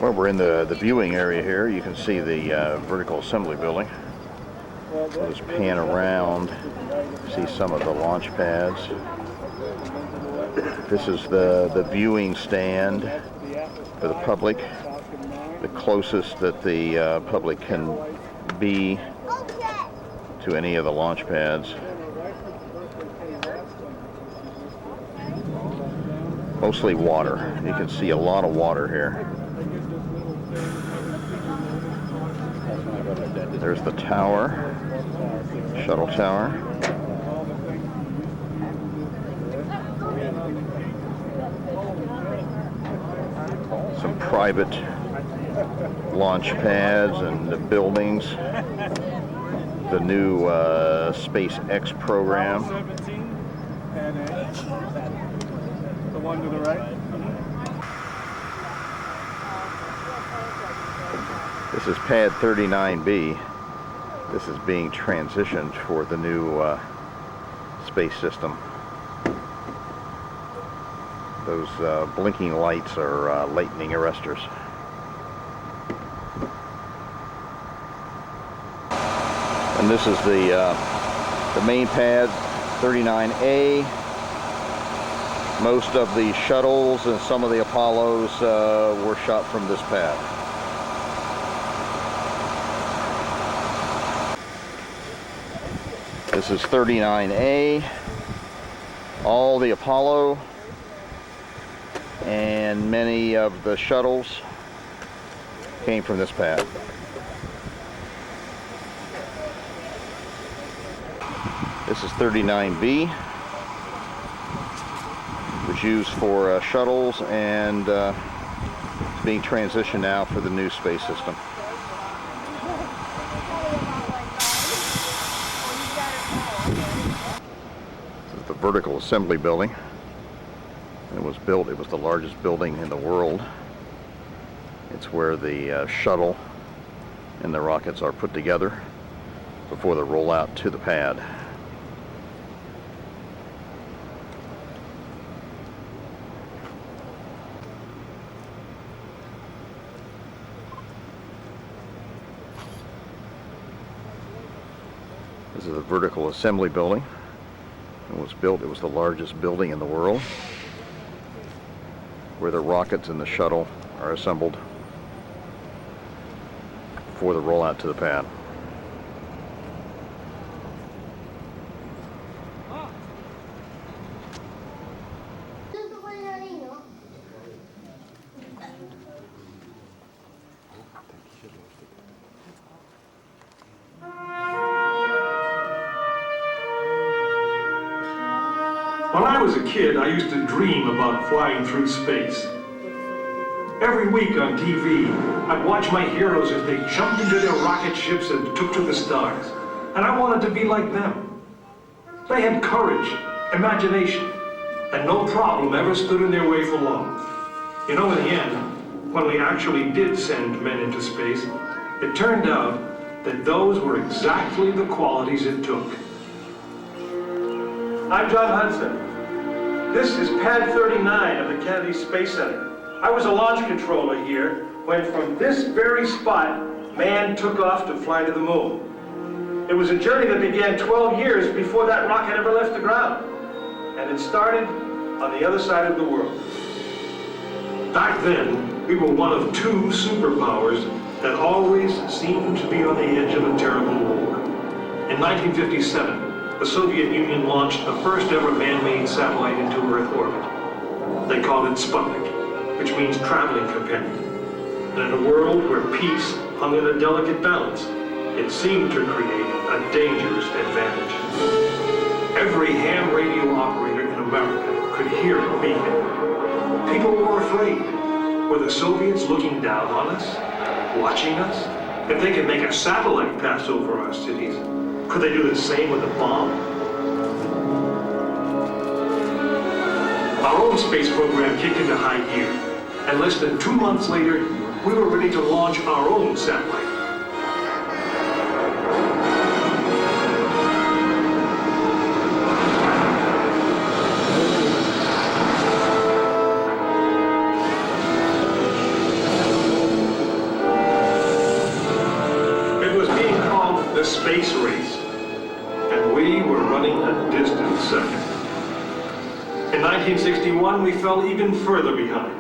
Well, we're in the viewing area here. You can see the vertical assembly building. We'll just pan around, see some of the launch pads. This is the viewing stand for the public, the closest that the public can be to any of the launch pads. Mostly water. You can see a lot of water here. There's the tower, shuttle tower. Some private launch pads and the buildings. The new SpaceX program. The one to the right. This is pad 39B. This is being transitioned for the new space system. Those blinking lights are lightning arresters. And this is the main pad, 39A. Most of the shuttles and some of the Apollos were shot from this pad. This is 39A. All the Apollo and many of the shuttles came from this pad. This is 39B. It was used for shuttles, and it's being transitioned now for the new space system. This is the vertical assembly building. It was the largest building in the world. It's where the shuttle and the rockets are put together before they roll out to the pad. This is a vertical assembly building. It was the largest building in the world, where the rockets and the shuttle are assembled before the rollout to the pad. When I was a kid, I used to dream about flying through space. Every week on TV, I'd watch my heroes as they jumped into their rocket ships and took to the stars. And I wanted to be like them. They had courage, imagination, and no problem ever stood in their way for long. You know, in the end, when we actually did send men into space, it turned out that those were exactly the qualities it took. I'm John Hudson. This is Pad 39 of the Kennedy Space Center. I was a launch controller here when from this very spot, man took off to fly to the moon. It was a journey that began 12 years before that rocket ever left the ground. And it started on the other side of the world. Back then, we were one of two superpowers that always seemed to be on the edge of a terrible war. In 1957, the Soviet Union launched the first ever man-made satellite into Earth orbit. They called it Sputnik, which means traveling companion. And in a world where peace hung in a delicate balance, it seemed to create a dangerous advantage. Every ham radio operator in America could hear it beeping. People were afraid. Were the Soviets looking down on us? Watching us? If they could make a satellite pass over our cities, could they do the same with a bomb? Our own space program kicked into high gear, and less than 2 months later, we were ready to launch our own satellite. space race, and we were running a distant second. In 1961, we fell even further behind.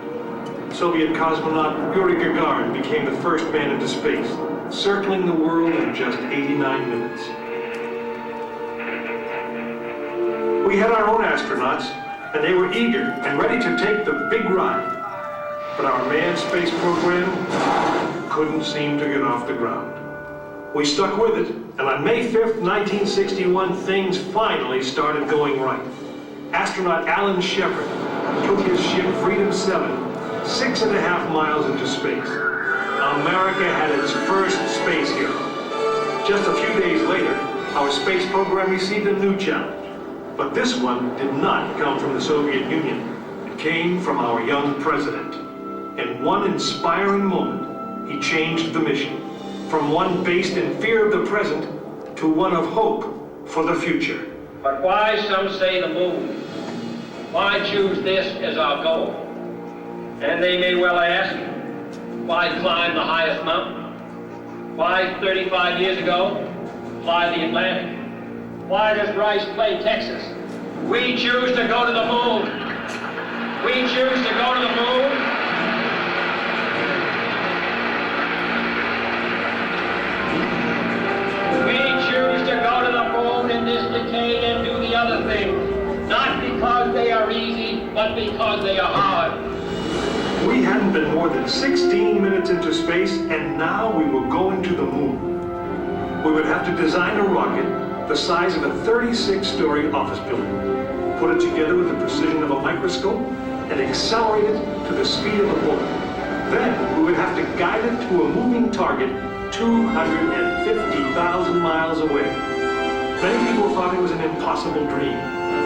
Soviet cosmonaut Yuri Gagarin became the first man into space, circling the world in just 89 minutes. We had our own astronauts, and they were eager and ready to take the big ride. But our manned space program couldn't seem to get off the ground. We stuck with it, and on May 5th, 1961, things finally started going right. Astronaut Alan Shepard took his ship Freedom 7 6.5 miles into space. America had its first space hero. Just a few days later, our space program received a new challenge. But this one did not come from the Soviet Union. It came from our young president. In one inspiring moment, he changed the mission from one based in fear of the present to one of hope for the future. But why, some say, the moon? Why choose this as our goal? And they may well ask, why climb the highest mountain? Why, 35 years ago, fly the Atlantic? Why does Rice play Texas? We choose to go to the moon. We choose to go to the moon. We choose to go to the moon in this decade and do the other things. Not because they are easy, but because they are hard. We hadn't been more than 16 minutes into space, and now we were going to the moon. We would have to design a rocket the size of a 36-story office building, put it together with the precision of a microscope, and accelerate it to the speed of a bullet. Then we would have to guide it to a moving target 250,000 miles away. Many people thought it was an impossible dream,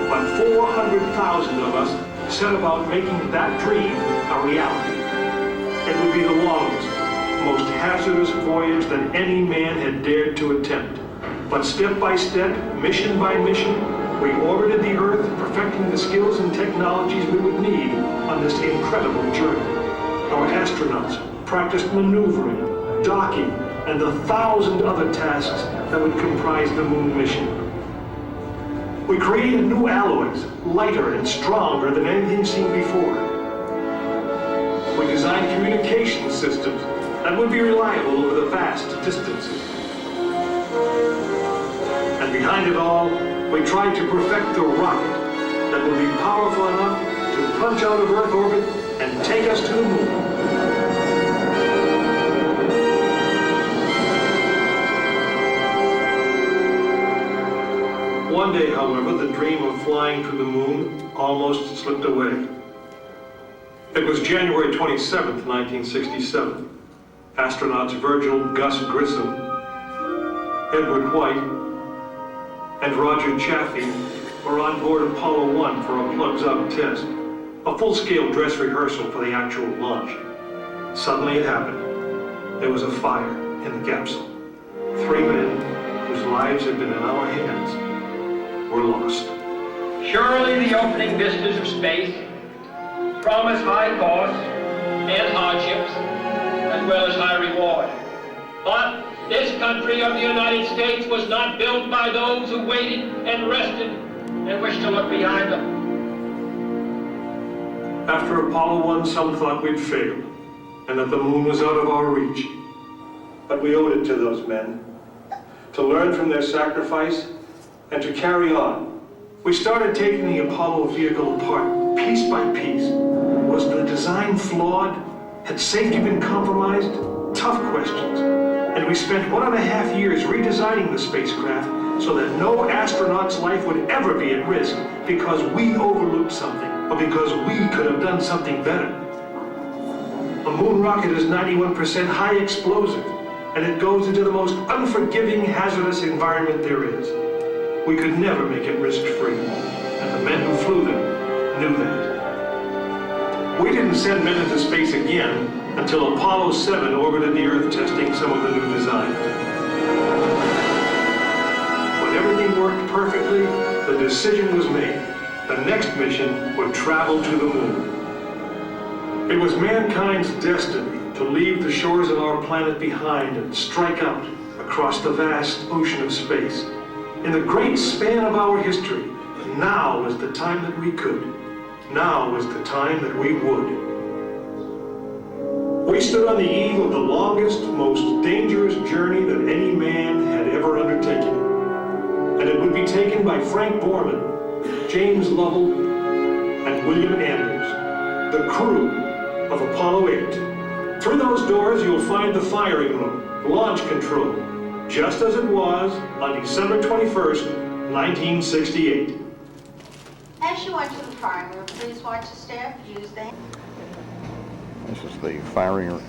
but 400,000 of us set about making that dream a reality. It would be the longest, most hazardous voyage that any man had dared to attempt. But step by step, mission by mission, we orbited the Earth, perfecting the skills and technologies we would need on this incredible journey. Our astronauts practiced maneuvering, docking, and the 1,000 other tasks that would comprise the moon mission. We created new alloys, lighter and stronger than anything seen before. We designed communication systems that would be reliable over the vast distances. And behind it all, we tried to perfect the rocket that would be powerful enough to punch out of Earth orbit and take us to the moon. One day, however, the dream of flying to the moon almost slipped away. It was January 27th, 1967. Astronauts Virgil Gus Grissom, Edward White, and Roger Chaffee were on board Apollo 1 for a plugs-up test, a full-scale dress rehearsal for the actual launch. Suddenly it happened. There was a fire in the capsule. 3 men, whose lives had been in our hands, were lost. Surely the opening vistas of space promise high costs and hardships, as well as high reward. But this country of the United States was not built by those who waited and rested and wished to look behind them. After Apollo 1, some thought we'd failed, and that the moon was out of our reach. But we owed it to those men, to learn from their sacrifice and to carry on. We started taking the Apollo vehicle apart, piece by piece. Was the design flawed? Had safety been compromised? Tough questions. And we spent 1.5 years redesigning the spacecraft so that no astronaut's life would ever be at risk because we overlooked something, or because we could have done something better. A moon rocket is 91% high explosive, and it goes into the most unforgiving, hazardous environment there is. We could never make it risk-free, and the men who flew them knew that. We didn't send men into space again until Apollo 7 orbited the Earth testing some of the new designs. When everything worked perfectly, the decision was made. The next mission would travel to the moon. It was mankind's destiny to leave the shores of our planet behind and strike out across the vast ocean of space. In the great span of our history, now was the time that we could. Now was the time that we would. We stood on the eve of the longest, most dangerous journey that any man had ever undertaken. And it would be taken by Frank Borman, James Lovell, and William Anders, the crew of Apollo 8. Through those doors, you'll find the firing room, launch control, just as it was on December 21st, 1968. As you enter the firing room, please watch the staff use the... This is the firing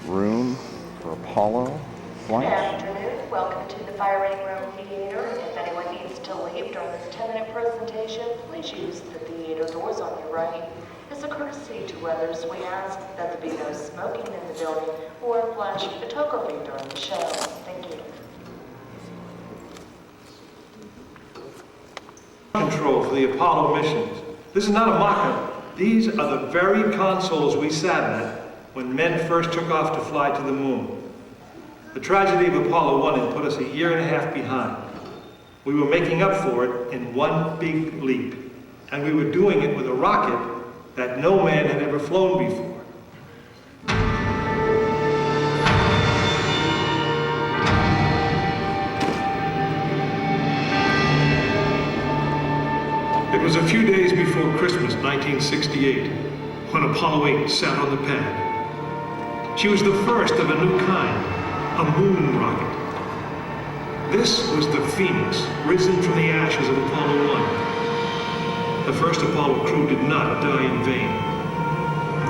room for Apollo Good flight. afternoon. Welcome to the firing room theater. If anyone needs to leave during this 10-minute presentation, please use the theater doors on your right. As a courtesy to others, we ask that there be no smoking in the building or flash photography during the show. Thank you. Control for the Apollo missions. This is not a mock-up. These are the very consoles we sat at when men first took off to fly to the moon. The tragedy of Apollo 1 had put us a year and a half behind. We were making up for it in one big leap, and we were doing it with a rocket that no man had ever flown before. It was a few days before Christmas, 1968, when Apollo 8 sat on the pad. She was the first of a new kind, a moon rocket. This was the Phoenix, risen from the ashes of Apollo 1. The first Apollo crew did not die in vain.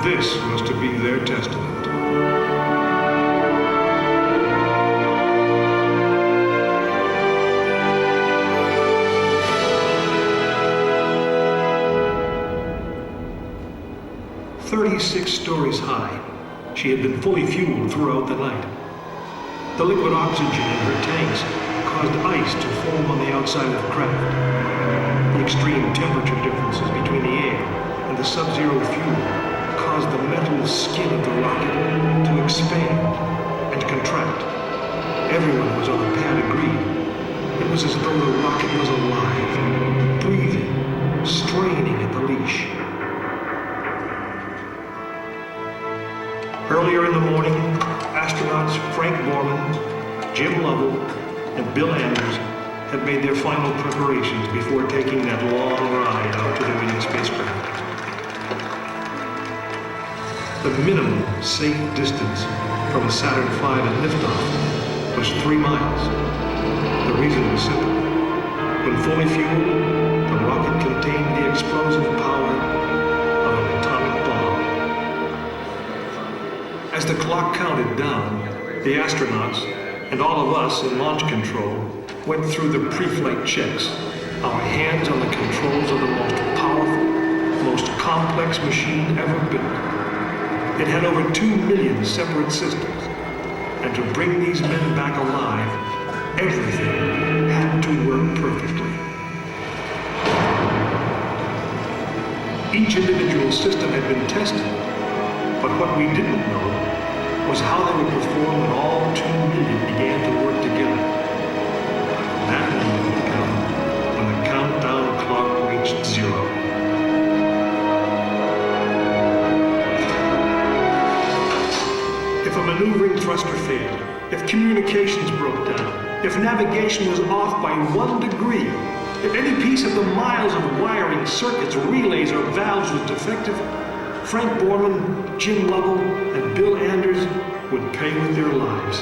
This was to be their testament. "36 stories high, she had been fully fueled throughout the night. The liquid oxygen in her tanks caused ice to form on the outside of the craft. The extreme temperature differences between the air and the sub-zero fuel caused the metal skin of the rocket to expand and contract. Everyone who was on the pad agreed. It was as though the rocket was alive, breathing, straining at the leash. Earlier in the morning, astronauts Frank Borman, Jim Lovell, and Bill Anders had made their final preparations before taking that long ride out to the waiting spacecraft. The minimum safe distance from a Saturn V at liftoff was 3 miles. The reason was simple. When fully fueled, the rocket contained the explosive power of an atomic bomb. As the clock counted down, the astronauts and all of us in launch control went through the pre-flight checks, our hands on the controls of the most powerful, most complex machine ever built. It had over 2 million separate systems, and to bring these men back alive, everything had to work perfectly. Each individual system had been tested, but what we didn't know was how they would perform when all 2 million began to work together. That moment would come when the countdown clock reached 0. If a maneuvering thruster failed, if communications broke down, if navigation was off by 1 degree, if any piece of the miles of wiring, circuits, relays, or valves was defective, Frank Borman, Jim Lovell, and Bill Anders would pay with their lives.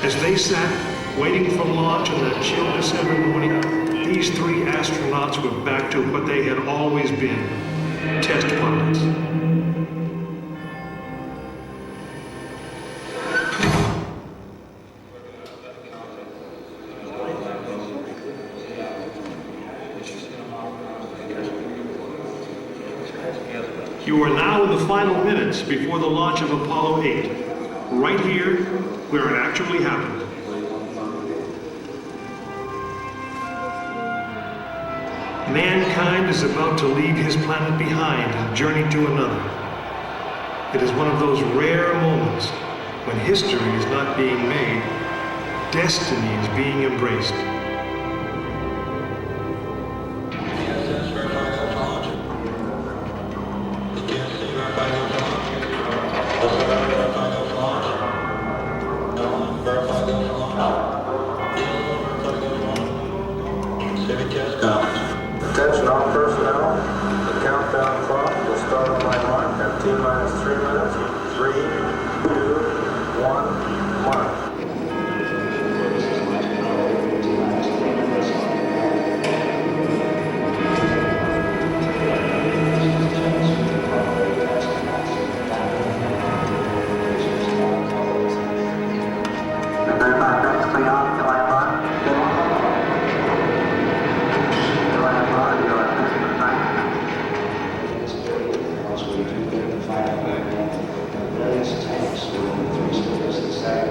As they sat, waiting for launch on that chill December morning, these 3 astronauts were back to what they had always been, test pilots. You are now in the final minutes before the launch of Apollo 8, right here where it actually happened. Mankind is about to leave his planet behind and journey to another. It is one of those rare moments when history is not being made, destiny is being embraced. Attention all personnel, the countdown clock will start on my mark at T-minus 3 minutes. 3, 2, 1, mark. Various tanks within the 3 stories of the second.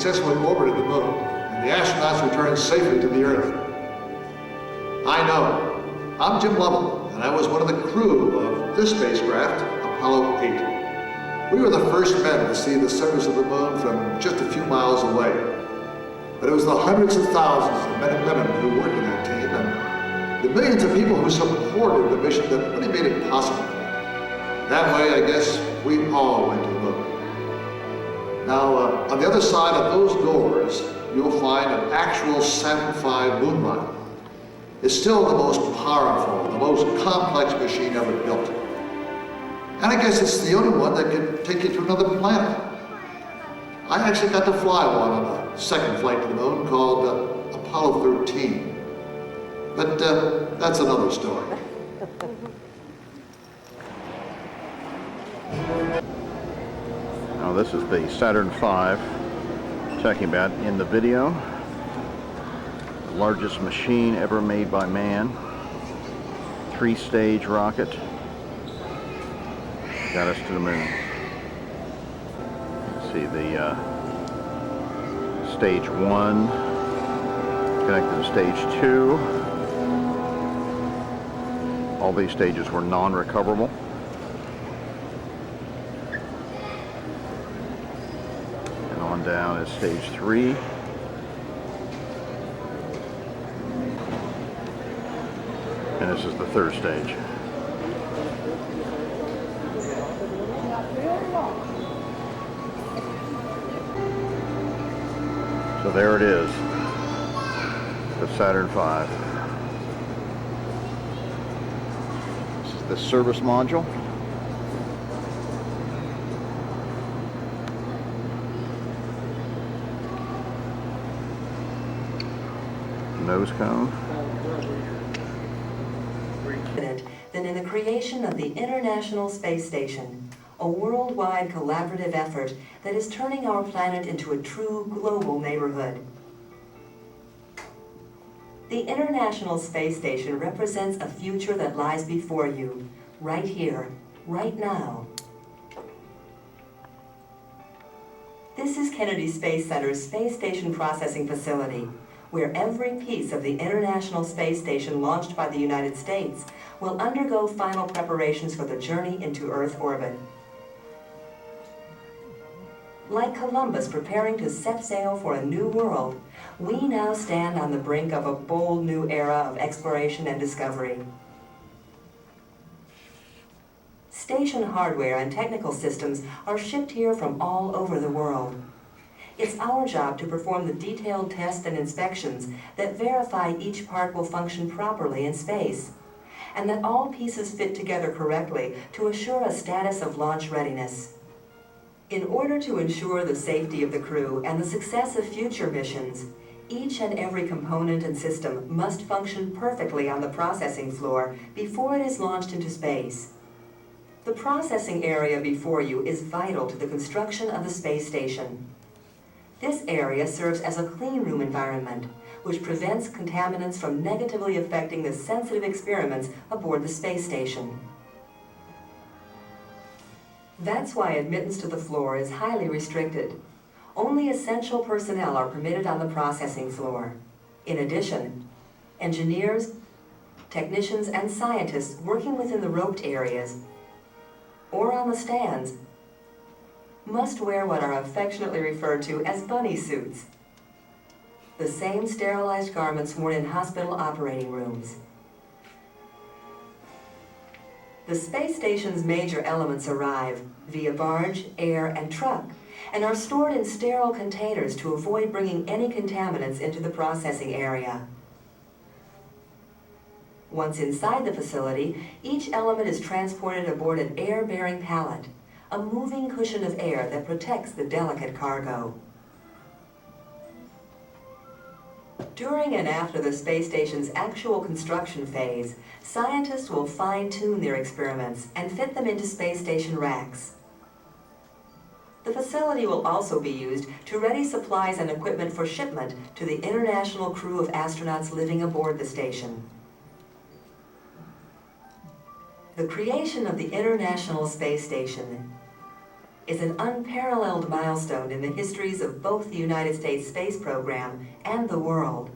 successfully orbited the moon, and the astronauts returned safely to the Earth. I know. I'm Jim Lovell, and I was one of the crew of this spacecraft, Apollo 8. We were the first men to see the surface of the moon from just a few miles away. But it was the hundreds of thousands of men and women who worked in that team, and the millions of people who supported the mission that really made it possible. That way, I guess, we all went to the moon. Now, on the other side of those doors, you'll find an actual Saturn V moon rocket. It's still the most powerful, the most complex machine ever built. And I guess it's the only one that can take you to another planet. I actually got to fly one on a second flight to the moon called Apollo 13. But that's another story. Now this is the Saturn V talking about in the video. The largest machine ever made by man. 3-stage rocket. Got us to the moon. See the stage 1 connected to stage 2. All these stages were non-recoverable. And on down is stage 3. And this is the third stage. So there it is, the Saturn V. This is the service module. Nose cone. Than in the creation of the International Space Station, a worldwide collaborative effort that is turning our planet into a true global neighborhood. The International Space Station represents a future that lies before you, right here, right now. This is Kennedy Space Center's Space Station Processing Facility, where every piece of the International Space Station launched by the United States will undergo final preparations for the journey into Earth orbit. Like Columbus preparing to set sail for a new world, we now stand on the brink of a bold new era of exploration and discovery. Station hardware and technical systems are shipped here from all over the world. It's our job to perform the detailed tests and inspections that verify each part will function properly in space, and that all pieces fit together correctly to assure a status of launch readiness. In order to ensure the safety of the crew and the success of future missions, each and every component and system must function perfectly on the processing floor before it is launched into space. The processing area before you is vital to the construction of the space station. This area serves as a clean room environment, which prevents contaminants from negatively affecting the sensitive experiments aboard the space station. That's why admittance to the floor is highly restricted. Only essential personnel are permitted on the processing floor. In addition, engineers, technicians, and scientists working within the roped areas or on the stands must wear what are affectionately referred to as bunny suits, the same sterilized garments worn in hospital operating rooms. The space station's major elements arrive via barge, air, and truck, and are stored in sterile containers to avoid bringing any contaminants into the processing area. Once inside the facility, each element is transported aboard an air-bearing pallet, a moving cushion of air that protects the delicate cargo. During and after the space station's actual construction phase, scientists will fine-tune their experiments and fit them into space station racks. The facility will also be used to ready supplies and equipment for shipment to the international crew of astronauts living aboard the station. The creation of the International Space Station is an unparalleled milestone in the histories of both the United States space program and the world.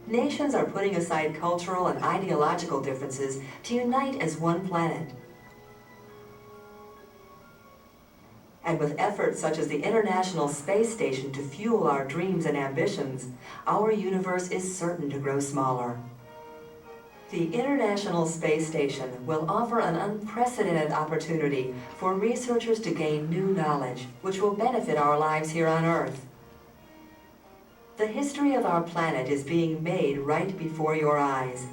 Nations are putting aside cultural and ideological differences to unite as one planet. And with efforts such as the International Space Station to fuel our dreams and ambitions, our universe is certain to grow smaller. The International Space Station will offer an unprecedented opportunity for researchers to gain new knowledge, which will benefit our lives here on Earth. The history of our planet is being made right before your eyes.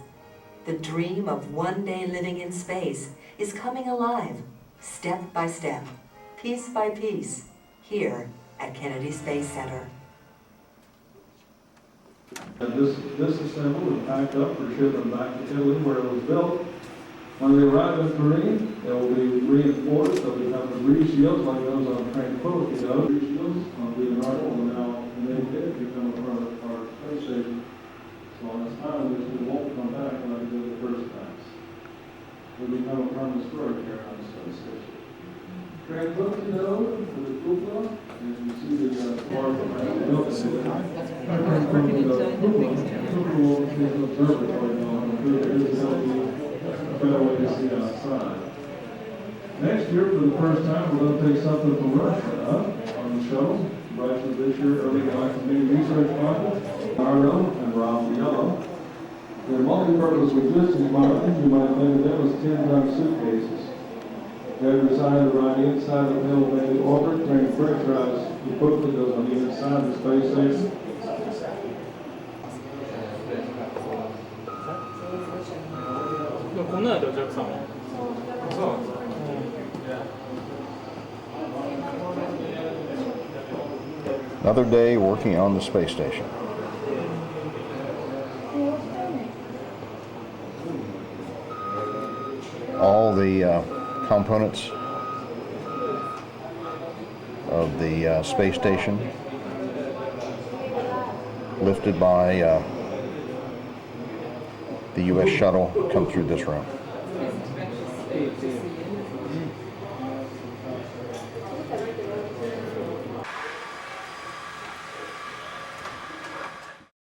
The dream of one day living in space is coming alive, step by step, piece by piece, here at Kennedy Space Center. This assembled and packed up for shipping back to Italy where it was built. When they arrive in Turin, they will be reinforced. They'll become debris shields like those on Tranquility. Debris shields will be an article now, and they did become a part of our space station. So on this time, we won't come back like we did the first time. We'll become a permanent storage here on the space station. Tranquility node for the cupola, and you see the bar from the cupola is an observatory now, and this is a better way to see outside. Next year, for the first time, we're going to take something from Russia up on the shuttle. Russia this year, early Galactic Research Project, Arno and Raphael. They're multi-purpose logistics models. You might think of them as 10-ton suitcases. They're designed to ride inside the elevated orbit, carrying pressurized equipment goes on the inside of the space station. Another day working on the space station. All the components of the space station lifted by the U.S. shuttle come through this room.